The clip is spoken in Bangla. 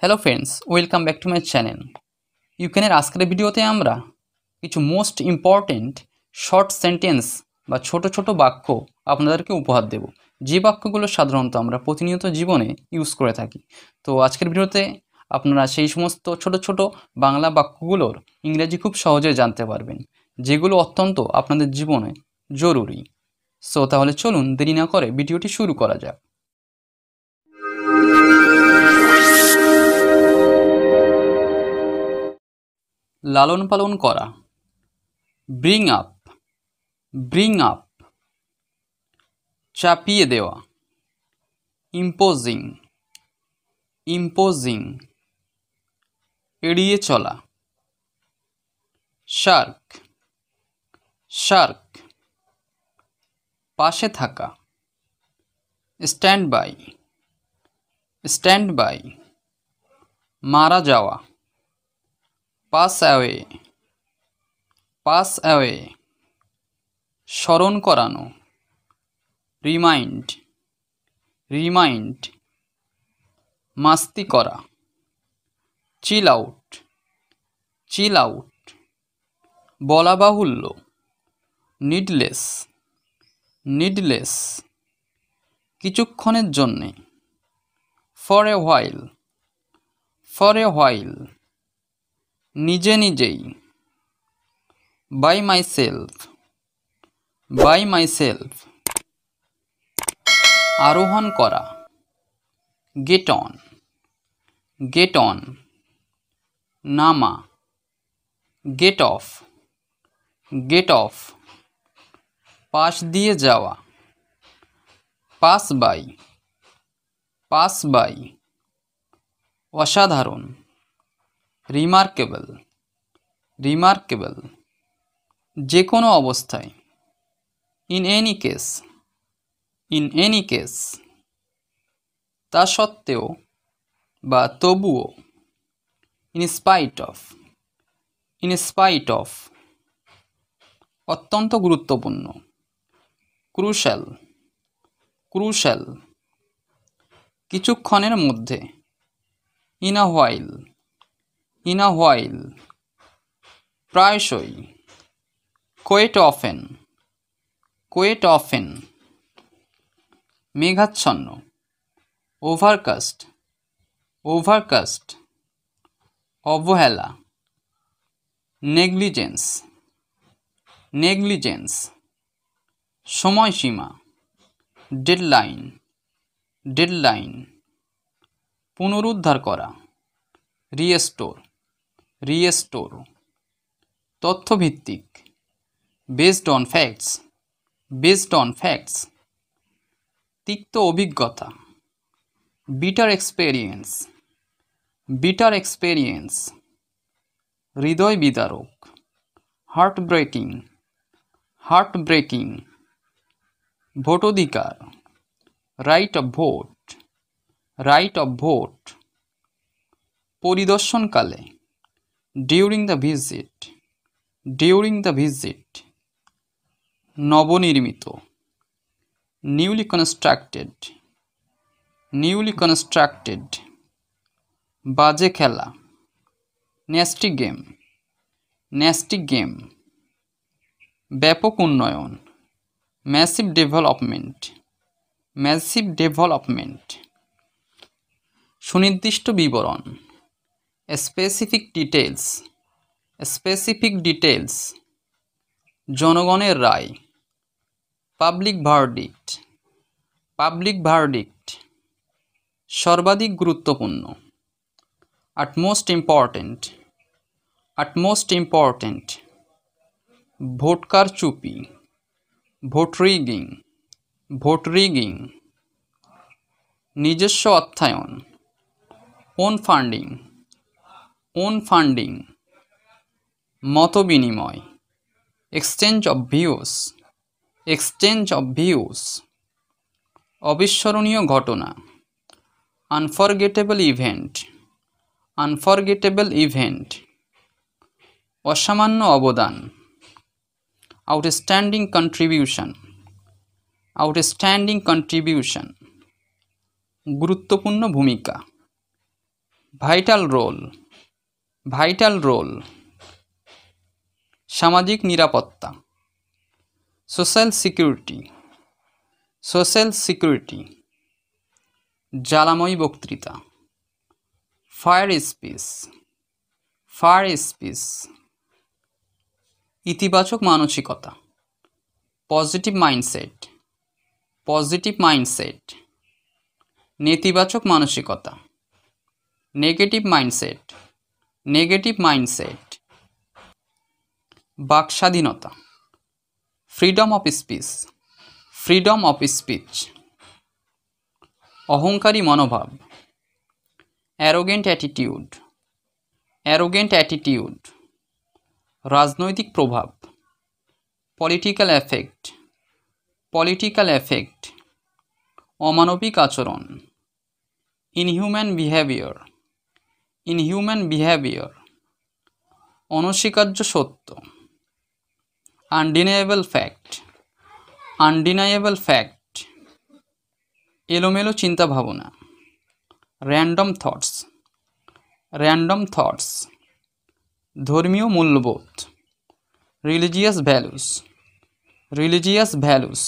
Hello friends, welcome back to my channel. ইউক্রেনের আজকের ভিডিওতে আমরা কিছু মোস্ট ইম্পর্টেন্ট শর্ট সেন্টেন্স বা ছোট ছোট বাক্য আপনাদেরকে উপহার দেব, যে বাক্যগুলো সাধারণত আমরা প্রতিনিয়ত জীবনে ইউজ করে থাকি। তো আজকের ভিডিওতে আপনারা সেই সমস্ত ছোট ছোট বাংলা বাক্যগুলোর ইংরেজি খুব সহজে জানতে পারবেন, যেগুলো অত্যন্ত আপনাদের জীবনে জরুরি। সো তাহলে চলুন দেরি না করে ভিডিওটি শুরু করা যাক। লালন পালন করা, ব্রিং আপ, ব্রিং আপ। চাপিয়ে দেওয়া, ইম্পোজিং, ইম্পোজিং। এড়িয়ে চলা, শার্ক, শার্ক। পাশে থাকা, স্ট্যান্ড বাই, স্ট্যান্ড বাই। মারা যাওয়া, পাস অ্যাওয়ে, পাস অ্যাওয়ে। স্মরণ করানো, রিমাইন্ড, রিমাইন্ড। মাস্তি করা, চিল আউট, চিল আউট। বলা বাহুল্য, নিডলেস, নিডলেস। কিছুক্ষণের জন্যে, for a while, for a while. নিজে নিজেই, বাই মাইসেলফ, বাই মাইসেলফ। আরোহণ করা, গেট অন, গেট অন। নামা, গেট অফ, গেট অফ। পাশ দিয়ে যাওয়া, পাস বাই, পাস বাই। অসাধারণ, রিমার্কেবল, রিমার্কেবল। যে কোনো অবস্থায়, in any case, in any case. তা সত্ত্বেও বা তবুও, in spite of, in spite of. অত্যন্ত গুরুত্বপূর্ণ, ক্রুশাল, ক্রুশাল। কিছুক্ষণের মধ্যে, in a while, in a while. প্রায়শই, কোয়েট অফেন, কোয়েট অফেন। মেঘাচ্ছন্ন, ওভারকাস্ট, ওভারকাস্ট। অবহেলা, নেগলিজেন্স, নেগলিজেন্স। সময়সীমা, ডেডলাইন, ডেডলাইন। পুনরুদ্ধার করা, রিস্টোর, রিস্টোর। তথ্যভিত্তিক, based on facts, based on facts. তিক্ত অভিজ্ঞতা, বিটার এক্সপেরিয়েন্স, বিটার এক্সপেরিয়েন্স। হৃদয় বিদারক, হার্ট ব্রেকিং, হার্ট ব্রেকিং। ভোটাধিকার, right of vote, right of vote. পরিদর্শনকালে, during the visit, during the visit. নবনির্মিত, নিউলি কনস্ট্রাক্টেড, নিউলি কনস্ট্রাক্টেড। বাজে খেলা, ন্যাস্টি গেম, ন্যাস্টি গেম। ব্যাপক উন্নয়ন, ম্যাসিভ ডেভেলপমেন্ট, ম্যাসিভ ডেভেলপমেন্ট। সুনির্দিষ্ট বিবরণ, স্পেসিফিক ডিটেলস, স্পেসিফিক ডিটেলস। জনগণের রায়, পাবলিক ভার্ডিক্ট, পাবলিক ভার্ডিক্ট। সর্বাধিক গুরুত্বপূর্ণ, আটমোস্ট ইম্পর্ট্যান্ট, আটমোস্ট ইম্পর্ট্যান্ট। ভোটকার চুপি, ভোট রিগিং, ভোট রিগিং। নিজস্ব অর্থায়ন, ওন ফান্ডিং, ওন ফান্ডিং। মতবিনিময়, exchange of views, exchange of views. অবিস্মরণীয় ঘটনা, আনফরগেটেবল ইভেন্ট, আনফরগেটেবল ইভেন্ট। অসামান্য অবদান, আউটস্ট্যান্ডিং কন্ট্রিবিউশন, আউটস্ট্যান্ডিং কন্ট্রিবিউশন। গুরুত্বপূর্ণ ভূমিকা, ভাইটাল রোল সামাজিক নিরাপত্তা, সোশ্যাল সিকিউরিটি, জ্বালাময়ী বক্তৃতা, ফায়ার স্পিচ, ইতিবাচক মানসিকতা, পজিটিভ মাইন্ডসেট, নেতিবাচক মানসিকতা, নেগেটিভ মাইন্ডসেট, বাক স্বাধীনতা, ফ্রিডম অফ স্পিচ, অহংকারী মনোভাব, অ্যারোগেন্ট অ্যাটিটিউড, রাজনৈতিক প্রভাব, পলিটিক্যাল এফেক্ট, অমানবিক আচরণ, ইনহিউম্যান বিহেভিয়ার, অনস্বীকার্য সত্য, আনডিনায়েবল ফ্যাক্ট, এলোমেলো চিন্তাভাবনা, র্যান্ডম থটস, ধর্মীয় মূল্যবোধ, রিলিজিয়াস ভ্যালুস,